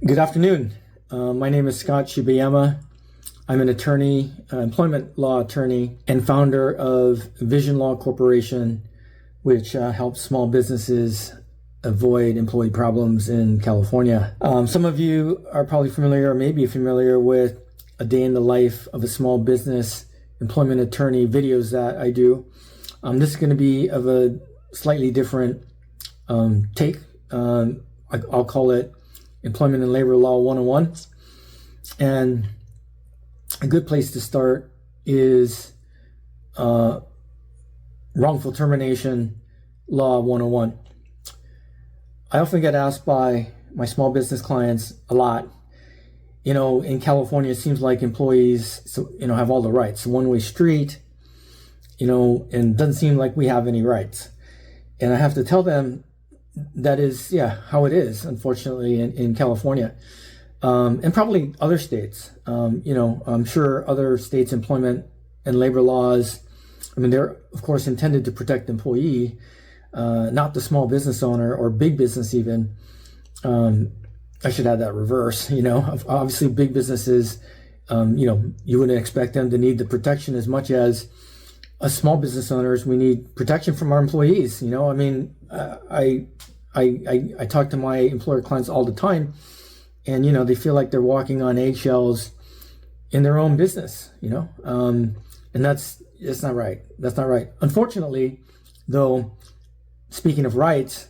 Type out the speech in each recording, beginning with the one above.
Good afternoon. My name is Scott Shibayama. I'm an attorney, employment law attorney, and founder of Vision Law Corporation, which helps small businesses avoid employee problems in California. Some of you are probably familiar or may be familiar with a day in the life of a small business employment attorney videos that I do. This is going to be of a slightly different take. I'll call it Employment and Labor Law 101. And a good place to start is Wrongful Termination Law 101. I often get asked by my small business clients a lot, in California, it seems like employees, have all the rights. It's a one-way street, and it doesn't seem like we have any rights. And I have to tell them that is, how it is, unfortunately, in California, and probably other states. I'm sure other states' employment and labor laws, they're, of course, intended to protect the employee, not the small business owner or big business even. I should have that reverse, Obviously, big businesses, you wouldn't expect them to need the protection as much as us small business owners. We need protection from our employees. I talk to my employer clients all the time, and they feel like they're walking on eggshells in their own business. And that's not right. That's not right. Unfortunately, though, speaking of rights,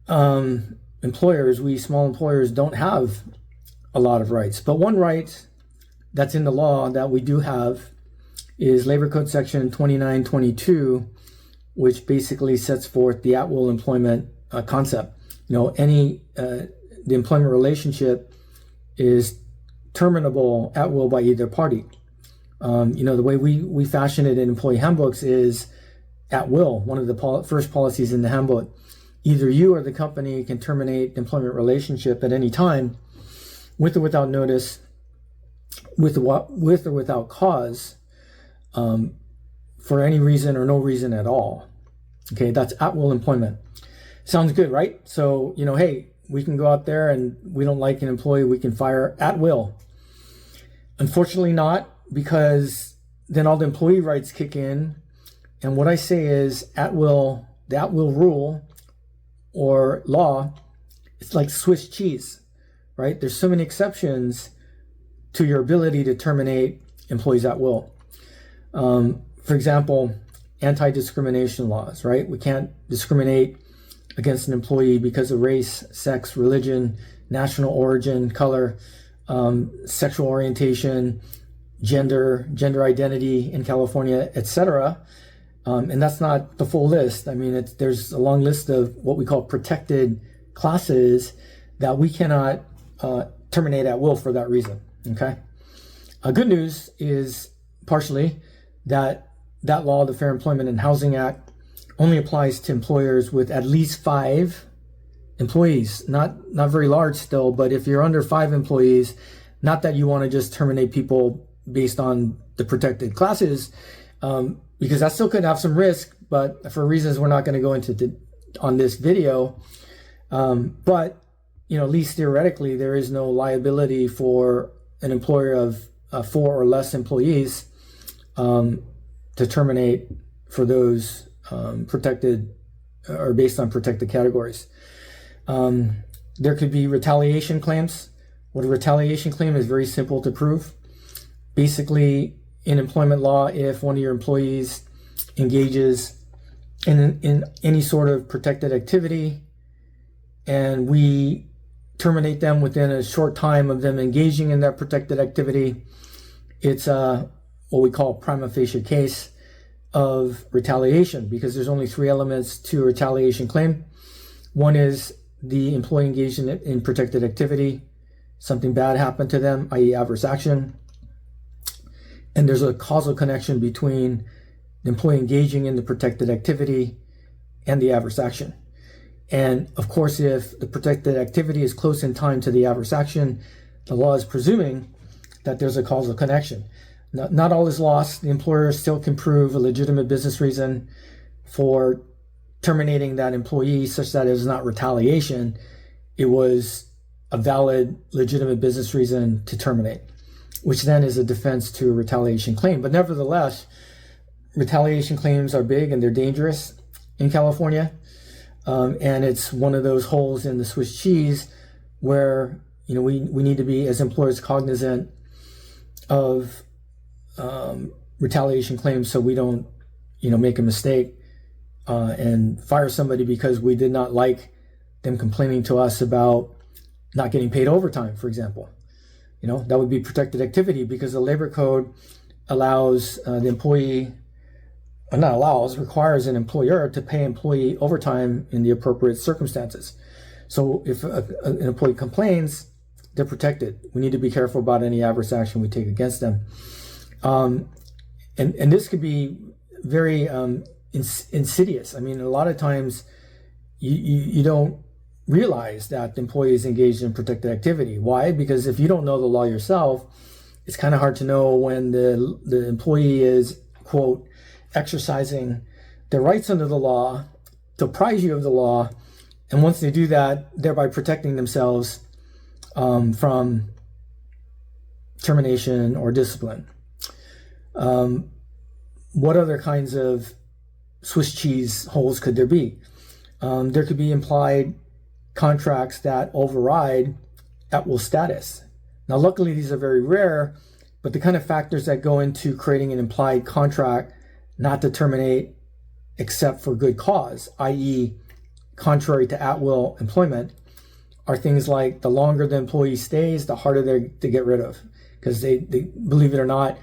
we small employers don't have a lot of rights. But one right that's in the law that we do have is Labor Code Section 2922, which basically sets forth the at-will employment concept. The employment relationship is terminable at will by either party. The way we fashion it in employee handbooks is at will. One of the first policies in the handbook, either you or the company can terminate the employment relationship at any time, with or without notice, with or without cause, for any reason or no reason at all. Okay, that's at-will employment. Sounds good, right? So, hey, we can go out there and we don't like an employee, we can fire at will. Unfortunately not, because then all the employee rights kick in. And what I say is the at-will rule or law, it's like Swiss cheese, right? There's so many exceptions to your ability to terminate employees at will. For example, anti-discrimination laws, right? We can't discriminate against an employee because of race, sex, religion, national origin, color, sexual orientation, gender identity in California, etc. And that's not the full list. There's a long list of what we call protected classes that we cannot terminate at will for that reason. Okay. Good news is partially that law, the Fair Employment and Housing Act, only applies to employers with at least 5 employees. Not very large still, but if you're under 5 employees, not that you want to just terminate people based on the protected classes, because that still could have some risk, but for reasons we're not going to go into on this video. But at least theoretically, there is no liability for an employer of 4 or less employees to terminate for those protected or based on protected categories. There could be retaliation claims. What a retaliation claim is very simple to prove. Basically, in employment law, if one of your employees engages in any sort of protected activity and we terminate them within a short time of them engaging in that protected activity, it's what we call a prima facie case of retaliation, because there's only 3 elements to a retaliation claim. One is the employee engaged in protected activity, something bad happened to them, i.e. adverse action. And there's a causal connection between the employee engaging in the protected activity and the adverse action. And of course, if the protected activity is close in time to the adverse action, the law is presuming that there's a causal connection. Not all is lost. The employer still can prove a legitimate business reason for terminating that employee such that it was not retaliation. It was a valid, legitimate business reason to terminate, which then is a defense to a retaliation claim. But nevertheless, retaliation claims are big and they're dangerous in California. And it's one of those holes in the Swiss cheese where, we need to be, as employers, cognizant of retaliation claims so we don't, make a mistake and fire somebody because we did not like them complaining to us about not getting paid overtime, for example. That would be protected activity because the labor code allows the employee, requires an employer to pay employee overtime in the appropriate circumstances. So if an employee complains, they're protected. We need to be careful about any adverse action we take against them. And this could be very insidious. I mean, a lot of times you don't realize that the employee is engaged in protected activity. Why? Because if you don't know the law yourself, it's kind of hard to know when the employee is, quote, exercising their rights under the law to apprise you of the law. And once they do that, thereby protecting themselves from termination or discipline. What other kinds of Swiss cheese holes could there be? There could be implied contracts that override at-will status. Now, luckily, these are very rare, but the kind of factors that go into creating an implied contract not to terminate except for good cause, i.e., contrary to at-will employment, are things like the longer the employee stays, the harder they're to get rid of. Because they believe it or not,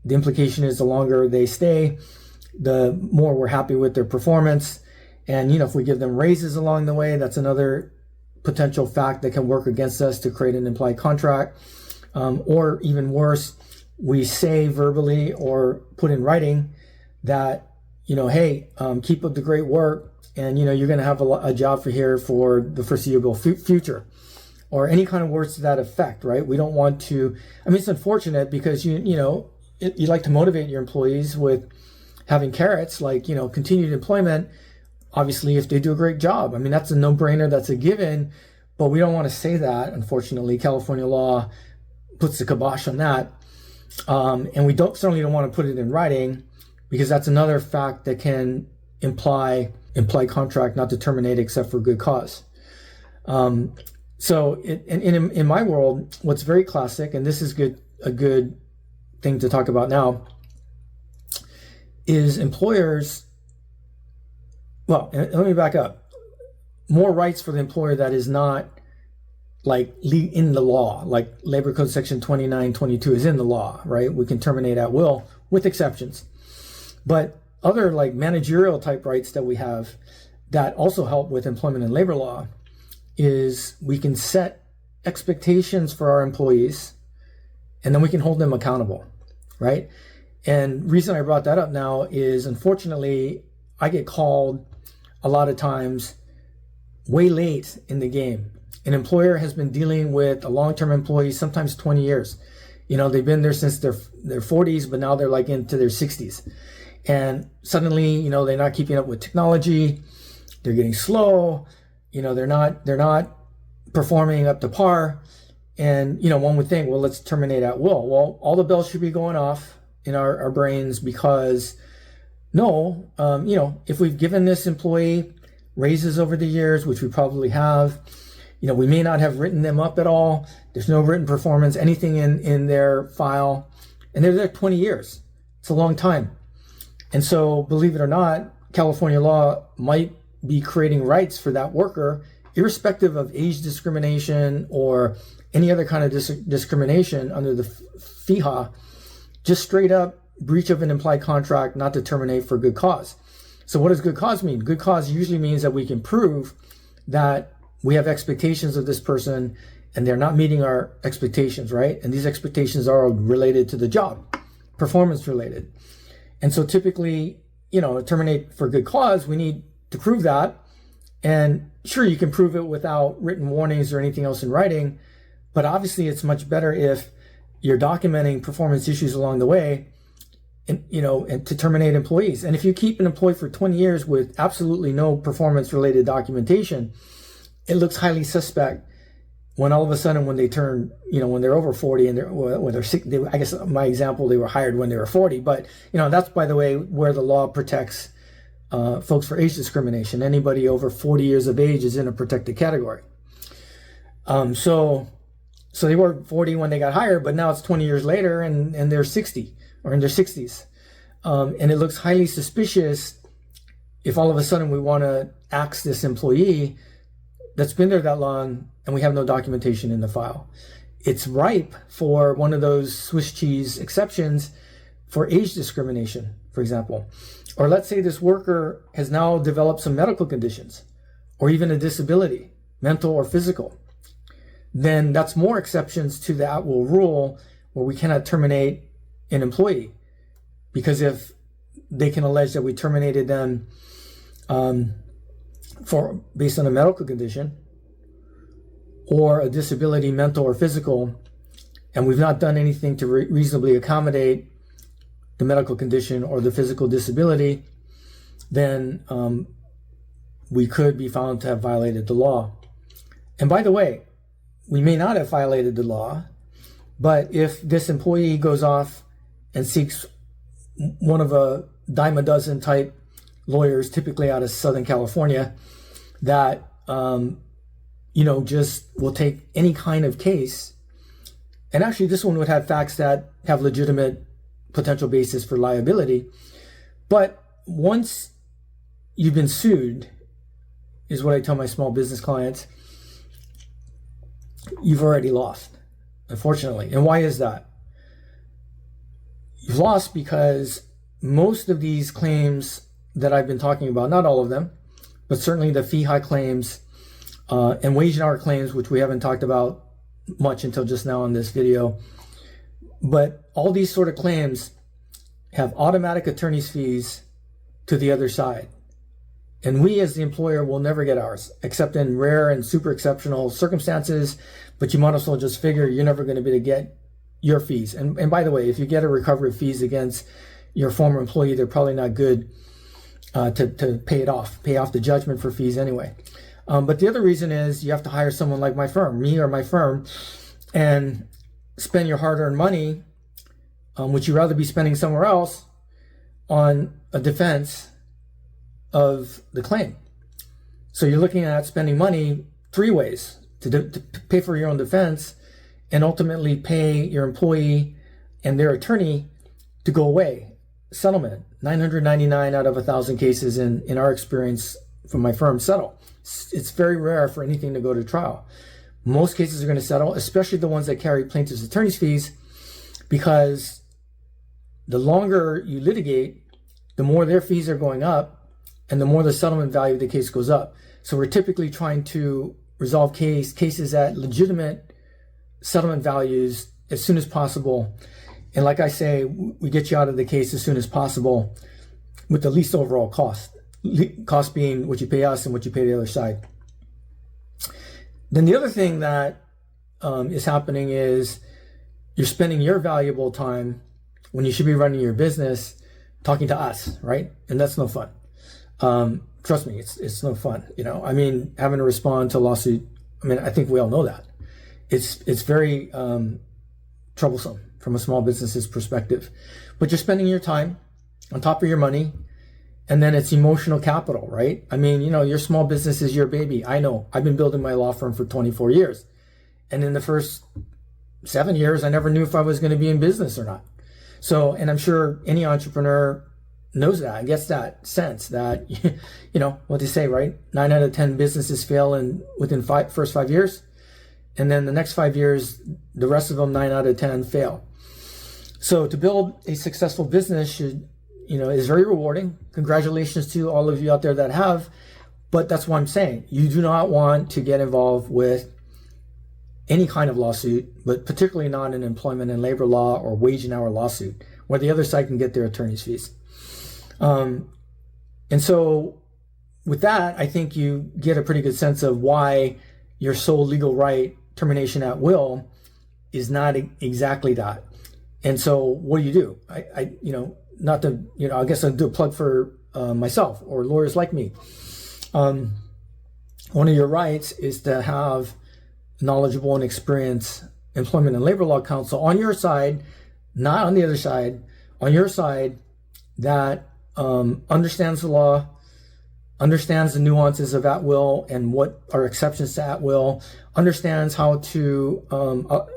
the implication is the longer they stay, the more we're happy with their performance. And, if we give them raises along the way, that's another potential fact that can work against us to create an implied contract. Or even worse, we say verbally or put in writing that, hey, keep up the great work. And, you're going to have a job for the foreseeable future, or any kind of words to that effect, right? We don't want to, it's unfortunate because, you like to motivate your employees with having carrots like, continued employment, obviously, if they do a great job. That's a no-brainer, that's a given, but we don't want to say that. Unfortunately, California law puts the kibosh on that. And we certainly don't want to put it in writing because that's another fact that can imply contract not to terminate except for good cause. So in my world, what's very classic, and this is a good thing to talk about now, is employers, well, let me back up, more rights for the employer that is not like in the law, like Labor Code Section 2922 is in the law, right? We can terminate at will with exceptions. But other like managerial type rights that we have that also help with employment and labor law is we can set expectations for our employees and then we can hold them accountable, right? And reason I brought that up now is, unfortunately, I get called a lot of times way late in the game. An employer has been dealing with a long-term employee, sometimes 20 years. They've been there since their 40s, but now they're like into their 60s. And suddenly, they're not keeping up with technology. They're getting slow. They're not performing up to par. And, one would think, well, let's terminate at will. Well, all the bells should be going off in our brains because no, if we've given this employee raises over the years, which we probably have, we may not have written them up at all. There's no written performance, anything in their file, and they're there 20 years. It's a long time. And so, believe it or not, California law might be creating rights for that worker, irrespective of age discrimination or any other kind of discrimination under the FEHA, just straight up breach of an implied contract not to terminate for good cause. So what does good cause mean? Good cause usually means that we can prove that we have expectations of this person and they're not meeting our expectations, right? And these expectations are related to the job, performance related. And so typically, terminate for good cause, we need to prove that. And sure, you can prove it without written warnings or anything else in writing, but obviously it's much better if you're documenting performance issues along the way and to terminate employees. And if you keep an employee for 20 years with absolutely no performance related documentation, it looks highly suspect when all of a sudden, when they turn, when they're over 40 and when they're sick, I guess my example, they were hired when they were 40, but that's, by the way, where the law protects folks for age discrimination. Anybody over 40 years of age is in a protected category. So they were 40 when they got hired, but now it's 20 years later and they're 60 or in their 60s. And it looks highly suspicious if all of a sudden we want to axe this employee that's been there that long and we have no documentation in the file. It's ripe for one of those Swiss cheese exceptions for age discrimination, for example. Or let's say this worker has now developed some medical conditions or even a disability, mental or physical. Then that's more exceptions to the at-will rule where we cannot terminate an employee. Because if they can allege that we terminated them based on a medical condition or a disability, mental or physical, and we've not done anything to reasonably accommodate the medical condition or the physical disability, then we could be found to have violated the law. And by the way, we may not have violated the law, but if this employee goes off and seeks one of a dime a dozen type lawyers, typically out of Southern California, that just will take any kind of case. And actually, this one would have facts that have legitimate potential basis for liability. But once you've been sued, is what I tell my small business clients, you've already lost, unfortunately. And why is that? You've lost because most of these claims that I've been talking about, not all of them, but certainly the fee hike claims and wage and hour claims, which we haven't talked about much until just now in this video. But all these sort of claims have automatic attorney's fees to the other side. And we as the employer will never get ours, except in rare and super exceptional circumstances. But you might as well just figure you're never going to be able to get your fees. And by the way, if you get a recovery of fees against your former employee, they're probably not good to pay off the judgment for fees anyway. But the other reason is you have to hire someone like my firm, me or my firm, and spend your hard-earned money, which you'd rather be spending somewhere else, on a defense of the claim. So you're looking at spending money three ways: to pay for your own defense, and ultimately pay your employee and their attorney to go away. Settlement, 999 out of 1,000 cases in our experience from my firm settle. It's very rare for anything to go to trial. Most cases are going to settle, especially the ones that carry plaintiff's attorney's fees, because the longer you litigate, the more their fees are going up and the more the settlement value of the case goes up. So we're typically trying to resolve cases at legitimate settlement values as soon as possible. And like I say, we get you out of the case as soon as possible with the least overall cost. Cost being what you pay us and what you pay the other side. Then the other thing that is happening is you're spending your valuable time when you should be running your business talking to us, right? And that's no fun. Trust me, it's no fun. Having to respond to a lawsuit, I think we all know that. It's very troublesome from a small business's perspective. But you're spending your time on top of your money, and then it's emotional capital, right? Your small business is your baby. I know. I've been building my law firm for 24 years. And in the first 7 years, I never knew if I was going to be in business or not. So, and I'm sure any entrepreneur knows that, gets that sense that, what they say, right? 9 out of 10 businesses fail within first 5 years. And then the next 5 years, the rest of them, 9 out of 10 fail. So to build a successful business is very rewarding. Congratulations to all of you out there that have, but that's what I'm saying. You do not want to get involved with any kind of lawsuit, but particularly not an employment and labor law or wage and hour lawsuit, where the other side can get their attorney's fees. And so with that, I think you get a pretty good sense of why your sole legal right, termination at will, is not exactly that. And so what do? I guess I'll do a plug for myself or lawyers like me. One of your rights is to have knowledgeable and experienced employment and labor law counsel on your side, not on the other side, on your side, that understands the law, understands the nuances of at will and what are exceptions to at will, understands how to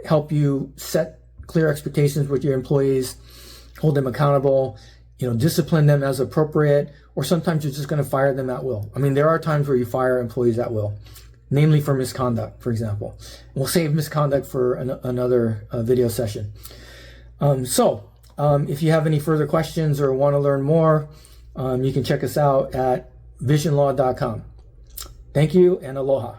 help you set clear expectations with your employees, hold them accountable, discipline them as appropriate, or sometimes you're just going to fire them at will. I mean, there are times where you fire employees at will, namely for misconduct, for example. We'll save misconduct for another video session. If you have any further questions or want to learn more, you can check us out at visionlaw.com. Thank you and aloha.